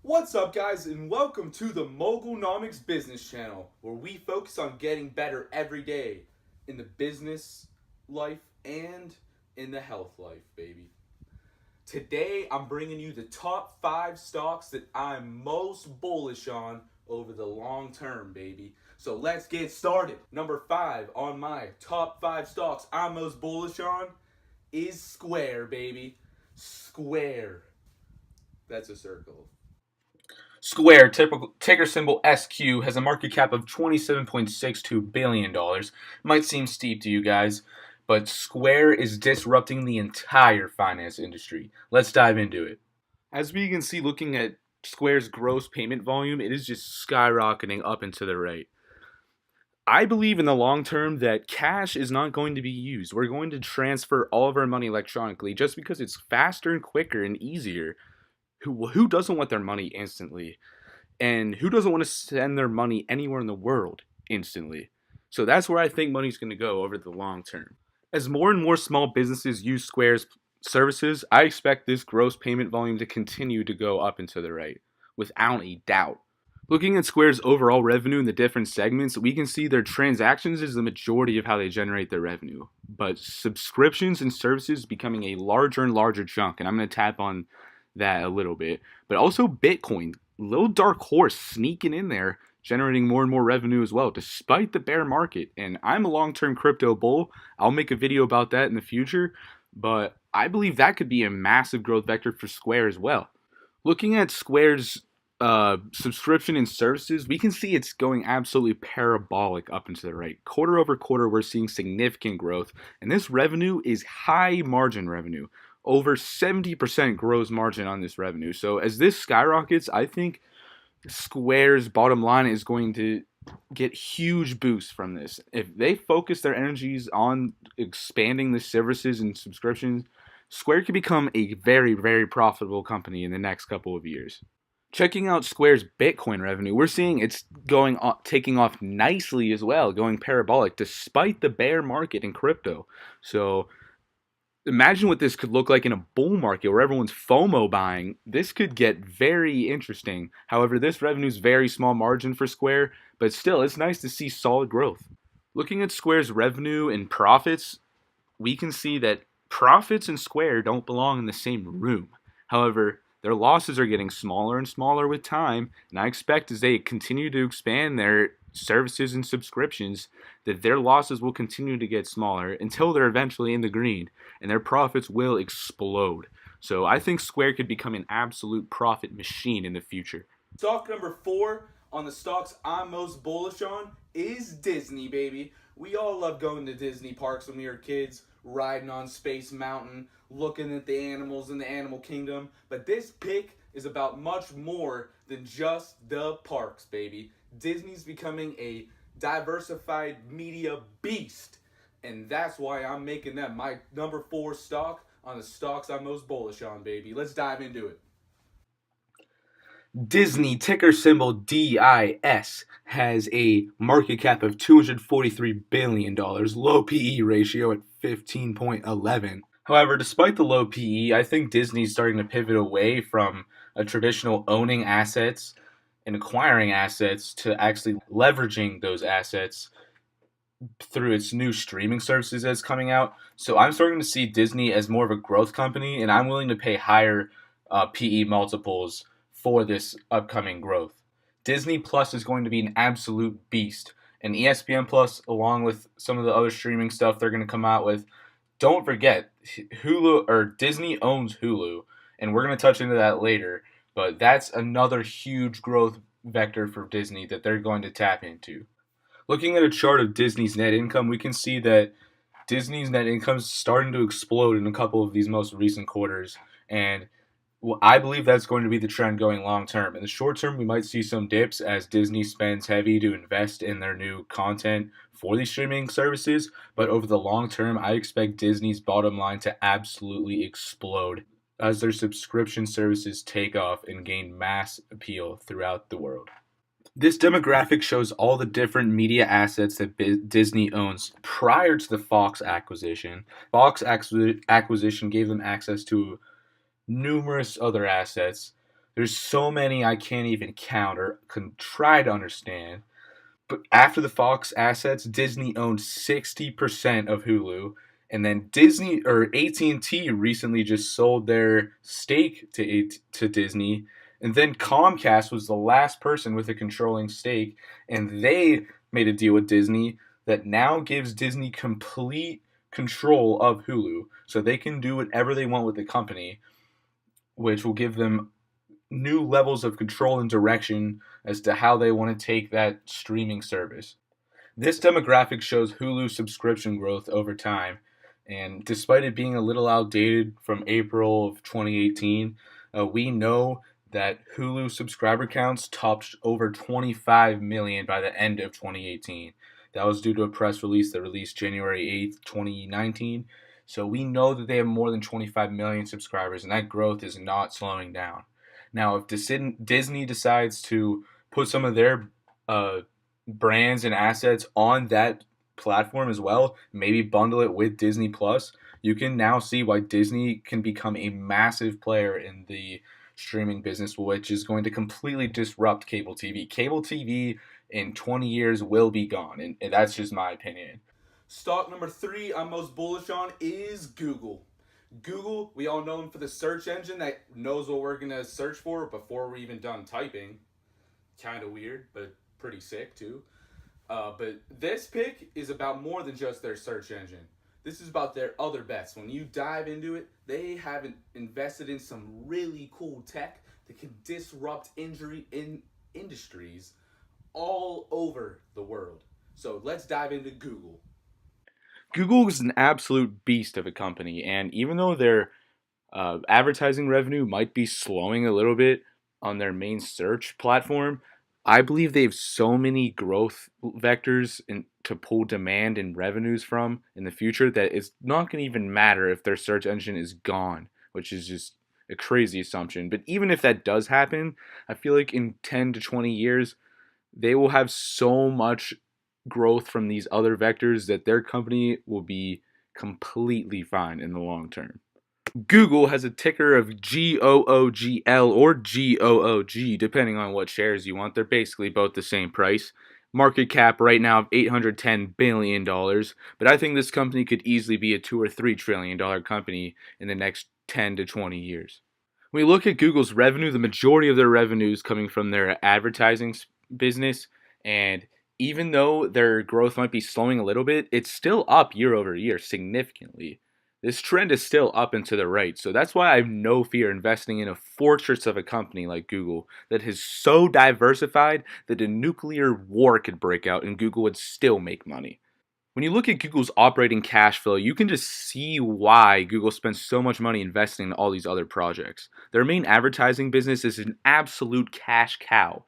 What's up, guys, and welcome to the Mogulnomics Business Channel, where we focus on getting better every day in the business life and in the health life, baby. Today, I'm bringing you the top 5 stocks that I'm most bullish on over the long term, baby. So let's get started. Number 5 on my top 5 stocks I'm most bullish on is Square, baby. Square. That's a circle. Square, ticker symbol SQ, has a market cap of $27.62 billion. Might seem steep to you guys, but Square is disrupting the entire finance industry. Let's dive into it. As we can see, looking at Square's gross payment volume, it is just skyrocketing up and to the right. I believe in the long term that cash is not going to be used. We're going to transfer all of our money electronically just because it's faster and quicker and easier. Who doesn't want their money instantly? And who doesn't want to send their money anywhere in the world instantly? So that's where I think money's going to go over the long term. As more and more small businesses use Square's services, I expect this gross payment volume to continue to go up and to the right, without a doubt. Looking at Square's overall revenue in the different segments, we can see their transactions is the majority of how they generate their revenue. But subscriptions and services becoming a larger and larger chunk, and I'm going to tap on that a little bit. But also Bitcoin, little dark horse sneaking in there, generating more and more revenue as well, despite the bear market. And I'm a long-term crypto bull. I'll make a video about that in the future, but I believe that could be a massive growth vector for Square as well. Looking at Square's subscription and services, we can see it's going absolutely parabolic up and to the right. Quarter over quarter, we're seeing significant growth, and this revenue is high margin revenue. Over 70% gross margin on this revenue. So as this skyrockets, I think Square's bottom line is going to get huge boosts from this. If they focus their energies on expanding the services and subscriptions, Square could become a very, very profitable company in the next couple of years. Checking out Square's Bitcoin revenue, we're seeing it's taking off nicely as well, going parabolic despite the bear market in crypto. So imagine what this could look like in a bull market where everyone's FOMO buying. This could get very interesting. However, this revenue is very small margin for Square, but still, it's nice to see solid growth. Looking at Square's revenue and profits, we can see that profits and Square don't belong in the same room. However, their losses are getting smaller and smaller with time, and I expect as they continue to expand their services and subscriptions that their losses will continue to get smaller until they're eventually in the green, and their profits will explode. So I think Square could become an absolute profit machine in the future. Stock number 4 on the stocks I'm most bullish on is Disney, baby. We all love going to Disney parks when we were kids, riding on Space Mountain, looking at the animals in the animal kingdom. But this pick is about much more than just the parks, baby. Disney's becoming a diversified media beast, and that's why I'm making them my number 4 stock on the stocks I'm most bullish on, baby. Let's dive into it. Disney, ticker symbol DIS, has a market cap of $243 billion, low PE ratio at 15.11. However, despite the low PE, I think Disney's starting to pivot away from a traditional owning assets and acquiring assets to actually leveraging those assets through its new streaming services that's coming out. So I'm starting to see Disney as more of a growth company, and I'm willing to pay higher PE multiples for this upcoming growth. Disney Plus is going to be an absolute beast, and ESPN Plus, along with some of the other streaming stuff they're going to come out with. Don't forget, Hulu or Disney owns Hulu, and we're going to touch into that later. But that's another huge growth vector for Disney that they're going to tap into. Looking at a chart of Disney's net income, we can see that Disney's net income is starting to explode in a couple of these most recent quarters, and I believe that's going to be the trend going long term. In the short term, we might see some dips as Disney spends heavy to invest in their new content for these streaming services, but over the long term, I expect Disney's bottom line to absolutely explode as their subscription services take off and gain mass appeal throughout the world. This demographic shows all the different media assets that Disney owns prior to the Fox acquisition. Fox acquisition gave them access to numerous other assets. There's so many I can't even count or can try to understand. But after the Fox assets, Disney owned 60% of Hulu, and then Disney or AT&T recently just sold their stake to Disney, and then Comcast was the last person with a controlling stake, and they made a deal with Disney that now gives Disney complete control of Hulu, so they can do whatever they want with the company, which will give them new levels of control and direction as to how they want to take that streaming service. This demographic shows Hulu subscription growth over time, and despite it being a little outdated from April of 2018, we know that Hulu subscriber counts topped over 25 million by the end of 2018. That was due to a press release that released January 8th, 2019. So we know that they have more than 25 million subscribers, and that growth is not slowing down. Now, if Disney decides to put some of their brands and assets on that platform as well, maybe bundle it with Disney Plus, you can now see why Disney can become a massive player in the streaming business, which is going to completely disrupt cable TV. Cable TV in 20 years will be gone, and that's just my opinion. Stock number 3 I'm most bullish on is Google. Google, we all know them for the search engine that knows what we're going to search for before we're even done typing. Kind of weird, but pretty sick too. But this pick is about more than just their search engine. This is about their other bets. When you dive into it, they have invested in some really cool tech that can disrupt industries all over the world. So let's dive into Google. Google is an absolute beast of a company, and even though their advertising revenue might be slowing a little bit on their main search platform, I believe they have so many growth vectors to pull demand and revenues from in the future that it's not going to even matter if their search engine is gone, which is just a crazy assumption. But even if that does happen, I feel like in 10 to 20 years, they will have so much growth from these other vectors that their company will be completely fine in the long term. Google has a ticker of GOOGL or GOOG, depending on what shares you want. They're basically both the same price. Market cap right now of $810 billion, but I think this company could easily be a $2 or $3 trillion company in the next 10 to 20 years. When we look at Google's revenue, the majority of their revenue is coming from their advertising business, and even though their growth might be slowing a little bit, it's still up year over year significantly. This trend is still up and to the right, so that's why I have no fear investing in a fortress of a company like Google that is so diversified that a nuclear war could break out and Google would still make money. When you look at Google's operating cash flow, you can just see why Google spends so much money investing in all these other projects. Their main advertising business is an absolute cash cow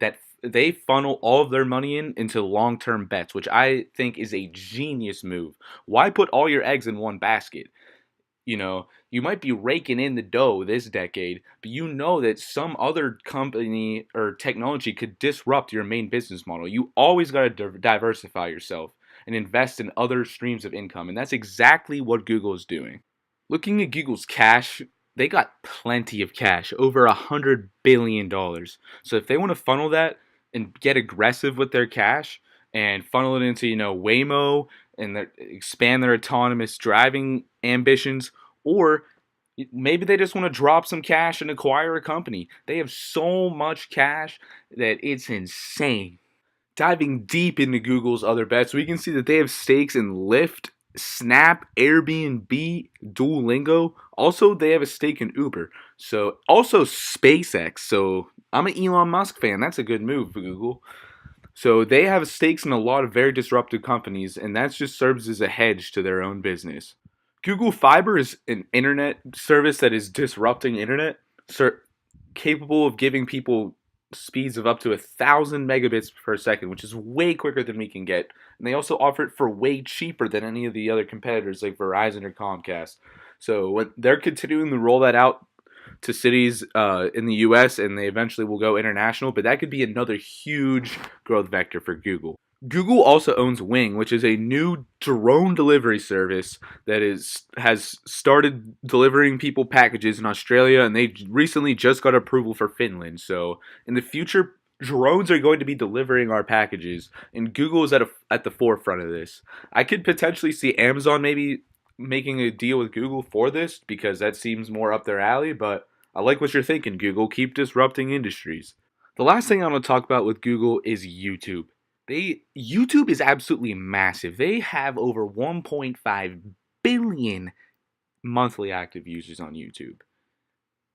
that they funnel all of their money into long-term bets, which I think is a genius move. Why put all your eggs in one basket? You might be raking in the dough this decade, but you know that some other company or technology could disrupt your main business model. You always got to diversify yourself and invest in other streams of income, and that's exactly what Google is doing. Looking at Google's cash, they got plenty of cash, over $100 billion. So if they want to funnel that and get aggressive with their cash and funnel it into, Waymo and expand their autonomous driving ambitions, or maybe they just want to drop some cash and acquire a company. They have so much cash that it's insane. Diving deep into Google's other bets, we can see that they have stakes in Lyft, Snap, Airbnb, Duolingo. Also, they have a stake in Uber. So, also SpaceX. So, I'm an Elon Musk fan. That's a good move for Google. So, they have stakes in a lot of very disruptive companies, and that just serves as a hedge to their own business. Google Fiber is an internet service that is disrupting internet, capable of giving people speeds of up to 1,000 megabits per second, which is way quicker than we can get. And they also offer it for way cheaper than any of the other competitors like Verizon or Comcast. So when they're continuing to roll that out to cities in the U.S. and they eventually will go international, but that could be another huge growth vector for Google. Google also owns Wing, which is a new drone delivery service that has started delivering people packages in Australia, and they recently just got approval for Finland. So in the future, drones are going to be delivering our packages, and Google is at the forefront of this. I could potentially see Amazon maybe making a deal with Google for this because that seems more up their alley. But I like what you're thinking, Google. Keep disrupting industries. The last thing I want to talk about with Google is YouTube. YouTube is absolutely massive. They have over 1.5 billion monthly active users on YouTube.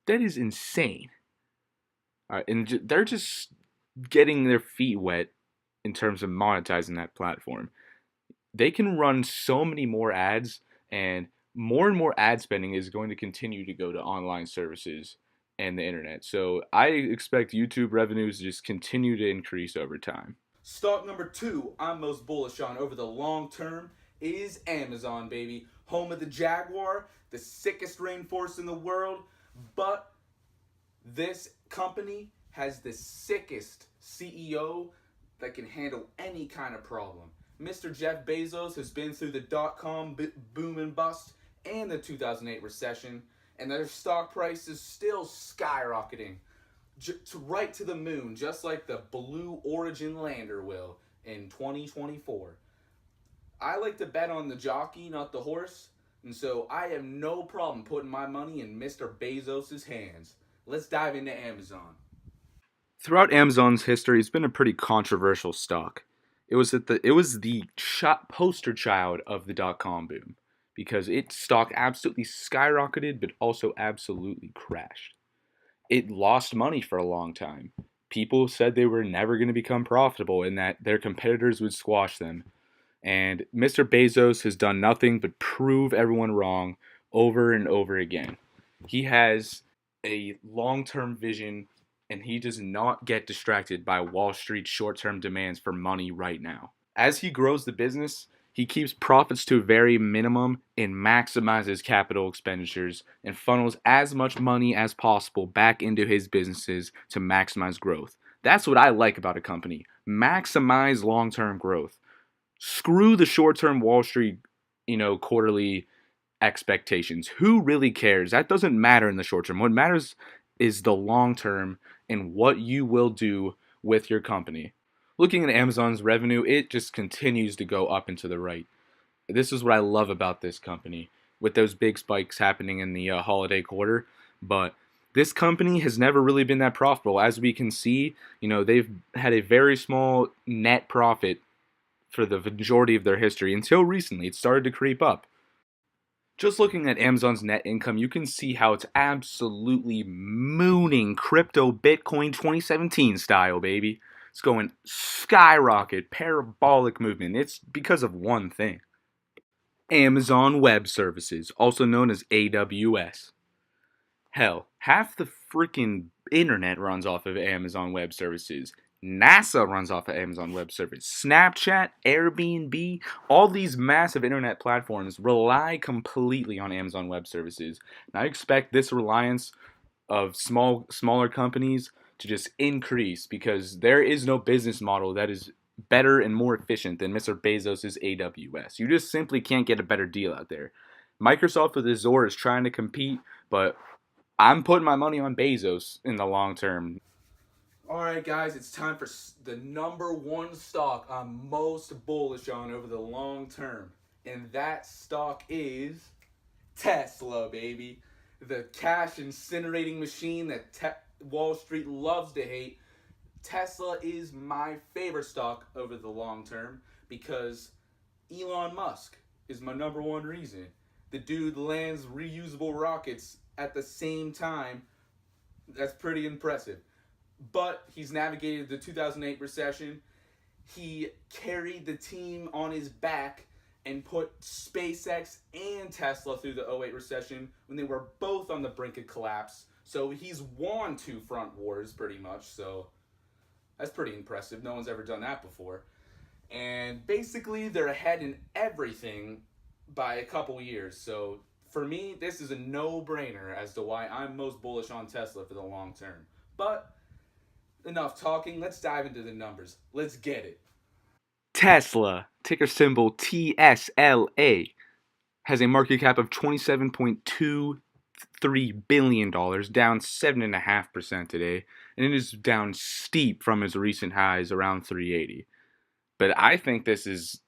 That is insane. All right, and they're just getting their feet wet in terms of monetizing that platform. They can run so many more ads, and more ad spending is going to continue to go to online services and the internet. So I expect YouTube revenues to just continue to increase over time. Stock number 2 I'm most bullish on over the long term is Amazon, baby. Home of the jaguar, the sickest rainforest in the world, but this company has the sickest CEO that can handle any kind of problem. Mr. Jeff Bezos has been through the dot-com boom and bust and the 2008 recession, and their stock price is still skyrocketing right to the moon, just like the Blue Origin lander will in 2024. I like to bet on the jockey, not the horse, and so I have no problem putting my money in Mr. Bezos' hands. Let's dive into Amazon. Throughout Amazon's history, it's been a pretty controversial stock. It was the poster child of the dot-com boom because its stock absolutely skyrocketed, but also absolutely crashed. It lost money for a long time. People said they were never going to become profitable and that their competitors would squash them. And Mr. Bezos has done nothing but prove everyone wrong over and over again. He has a long term vision and he does not get distracted by Wall Street's short term demands for money right now. As he grows the business, he keeps profits to a very minimum and maximizes capital expenditures and funnels as much money as possible back into his businesses to maximize growth. That's what I like about a company. Maximize long term growth. Screw the short term Wall Street, quarterly expectations. Who really cares? That doesn't matter in the short term. What matters is the long term and what you will do with your company. Looking at Amazon's revenue, it just continues to go up and to the right. This is what I love about this company, with those big spikes happening in the holiday quarter. But this company has never really been that profitable. As we can see, they've had a very small net profit for the majority of their history until recently. It started to creep up. Just looking at Amazon's net income, you can see how it's absolutely mooning crypto Bitcoin 2017 style, baby. It's going skyrocket, parabolic movement. It's because of one thing. Amazon Web Services, also known as AWS. Hell, half the freaking internet runs off of Amazon Web Services. NASA runs off of Amazon Web Services. Snapchat, Airbnb, all these massive internet platforms rely completely on Amazon Web Services. And I expect this reliance of smaller companies to just increase because there is no business model that is better and more efficient than Mr. Bezos' AWS. You just simply can't get a better deal out there. Microsoft with Azure is trying to compete, but I'm putting my money on Bezos in the long term. Alright, guys, it's time for the number 1 stock I'm most bullish on over the long term. And that stock is Tesla, baby. The cash incinerating machine that Wall Street loves to hate. Tesla is my favorite stock over the long term because Elon Musk is my number 1 reason. The dude lands reusable rockets at the same time. That's pretty impressive. But he's navigated the 2008 recession. He carried the team on his back and put SpaceX and Tesla through the 2008 recession when they were both on the brink of collapse. So he's won 2 front wars pretty much. So that's pretty impressive. No one's ever done that before. And basically they're ahead in everything by a couple years. So for me, this is a no-brainer as to why I'm most bullish on Tesla for the long term. But enough talking, let's dive into the numbers. Let's get it. Tesla, ticker symbol TSLA, has a market cap of $27.23 billion, down 7.5% today, and it is down steep from its recent highs around 380. But I think this is,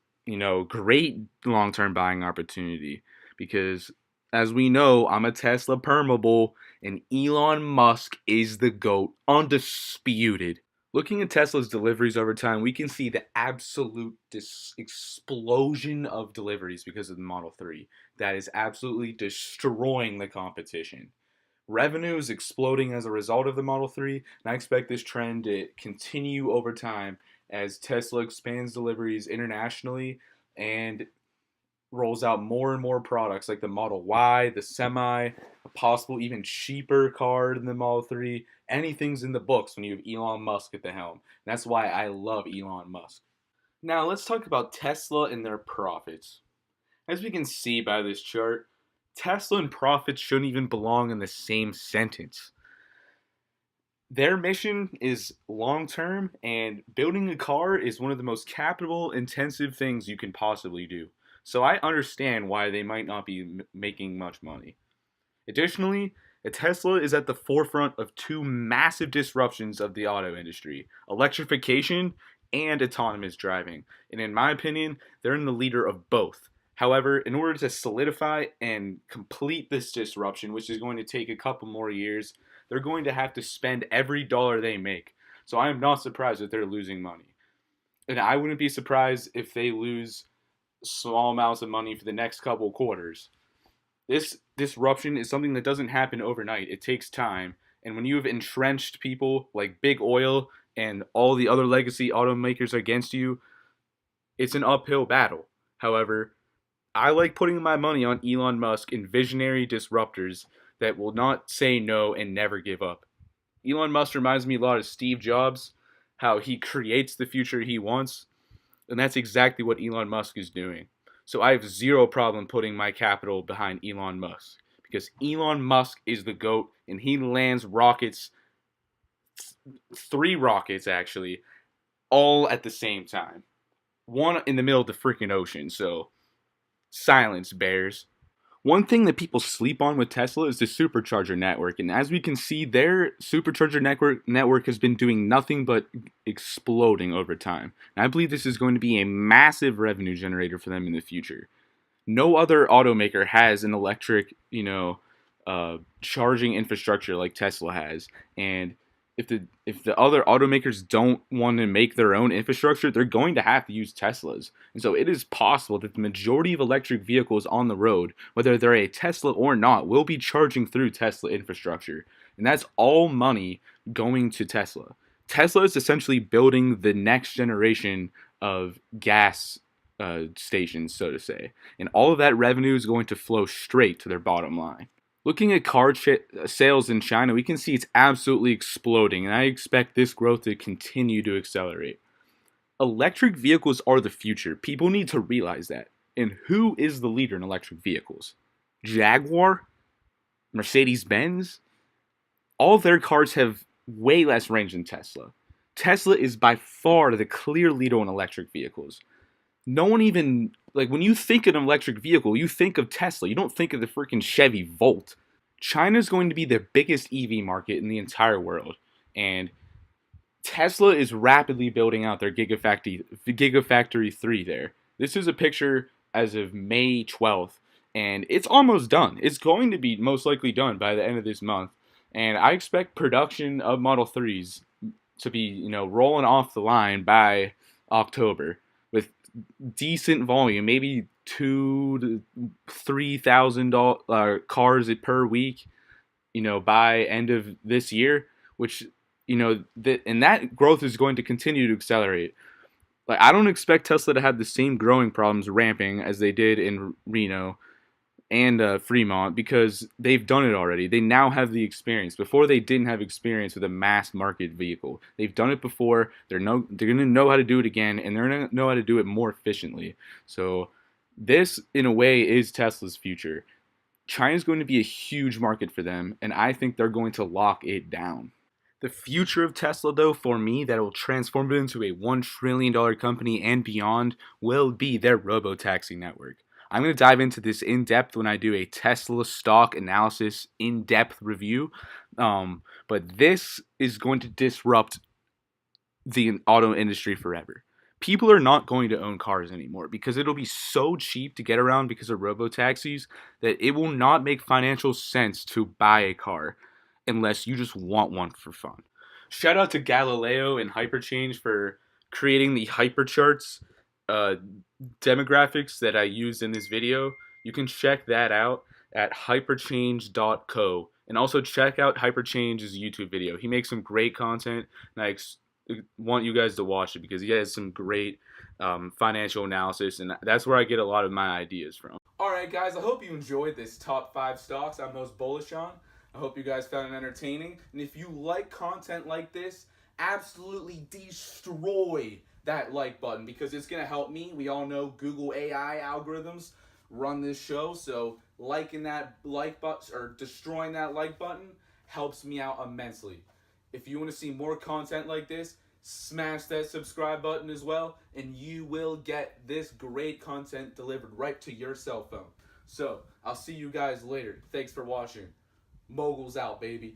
great long-term buying opportunity because, as we know, I'm a Tesla permable, and Elon Musk is the GOAT, undisputed. Looking at Tesla's deliveries over time, we can see the absolute explosion of deliveries because of the Model 3 that is absolutely destroying the competition. Revenue is exploding as a result of the Model 3, and I expect this trend to continue over time as Tesla expands deliveries internationally and rolls out more and more products like the Model Y, the Semi, a possible even cheaper car than the Model 3. Anything's in the books when you have Elon Musk at the helm. And that's why I love Elon Musk. Now let's talk about Tesla and their profits. As we can see by this chart, Tesla and profits shouldn't even belong in the same sentence. Their mission is long term, and building a car is one of the most capital intensive things you can possibly do. So I understand why they might not be making much money. Additionally, Tesla is at the forefront of two massive disruptions of the auto industry: electrification and autonomous driving. And in my opinion, they're in the leader of both. However, in order to solidify and complete this disruption, which is going to take a couple more years, they're going to have to spend every dollar they make. So I am not surprised that they're losing money. And I wouldn't be surprised if they lose small amounts of money for the next couple quarters. This disruption is something that doesn't happen overnight. It takes time. And when you have entrenched people like Big Oil and all the other legacy automakers against you, it's an uphill battle. However, I like putting my money on Elon Musk and visionary disruptors that will not say no and never give up. Elon Musk reminds me a lot of Steve Jobs, how he creates the future he wants, and that's exactly what Elon Musk is doing. So I have zero problem putting my capital behind Elon Musk because Elon Musk is the GOAT, and he lands rockets, 3 rockets actually, all at the same time. One in the middle of the freaking ocean, so silence, bears. One thing that people sleep on with Tesla is the supercharger network, and as we can see, their supercharger network has been doing nothing but exploding over time. And I believe this is going to be a massive revenue generator for them in the future. No other automaker has an electric, charging infrastructure like Tesla has, and if the other automakers don't want to make their own infrastructure, they're going to have to use Teslas. And so it is possible that the majority of electric vehicles on the road, whether they're a Tesla or not, will be charging through Tesla infrastructure. And that's all money going to Tesla. Tesla is essentially building the next generation of gas stations, so to say. And all of that revenue is going to flow straight to their bottom line. Looking at car sales in China, we can see it's absolutely exploding, and I expect this growth to continue to accelerate. Electric vehicles are the future. People need to realize that. And who is the leader in electric vehicles? Jaguar? Mercedes-Benz? All of their cars have way less range than Tesla. Tesla is by far the clear leader in electric vehicles. No one even, when you think of an electric vehicle, you think of Tesla. You don't think of the freaking Chevy Volt. China's going to be the biggest EV market in the entire world. And Tesla is rapidly building out their Gigafactory 3 there. This is a picture as of May 12th. And it's almost done. It's going to be most likely done by the end of this month. And I expect production of Model 3s to be, rolling off the line by October with decent volume, maybe 2,000 to 3,000 cars per week, by end of this year, which, and that growth is going to continue to accelerate. I don't expect Tesla to have the same growing problems ramping as they did in Reno and Fremont, because they've done it already. They now have the experience. Before, they didn't have experience with a mass market vehicle. They've done it before. They're going to know how to do it again, and they're going to know how to do it more efficiently. So this, in a way, is Tesla's future. China's going to be a huge market for them, and I think they're going to lock it down. The future of Tesla, though, for me, that will transform it into a $1 trillion company and beyond, will be their robotaxi network. I'm going to dive into this in depth when I do a Tesla stock analysis in depth review. But this is going to disrupt the auto industry forever. People are not going to own cars anymore because it'll be so cheap to get around because of robotaxis that it will not make financial sense to buy a car unless you just want one for fun. Shout out to Galileo and Hyperchange for creating the hypercharts uh, demographics that I used in this video. You can check that out at hyperchange.co. And also check out Hyperchange's YouTube video. He makes some great content, and I want you guys to watch it because he has some great financial analysis, and that's where I get a lot of my ideas from. Alright guys, I hope you enjoyed this top 5 stocks I'm most bullish on. I hope you guys found it entertaining. And if you like content like this, absolutely destroy that like button because it's going to help me. We all know Google AI algorithms run this show, so liking that like button or destroying that like button helps me out immensely. If you want to see more content like this, smash that subscribe button as well, and you will get this great content delivered right to your cell phone. So, I'll see you guys later. Thanks for watching. Moguls out, baby.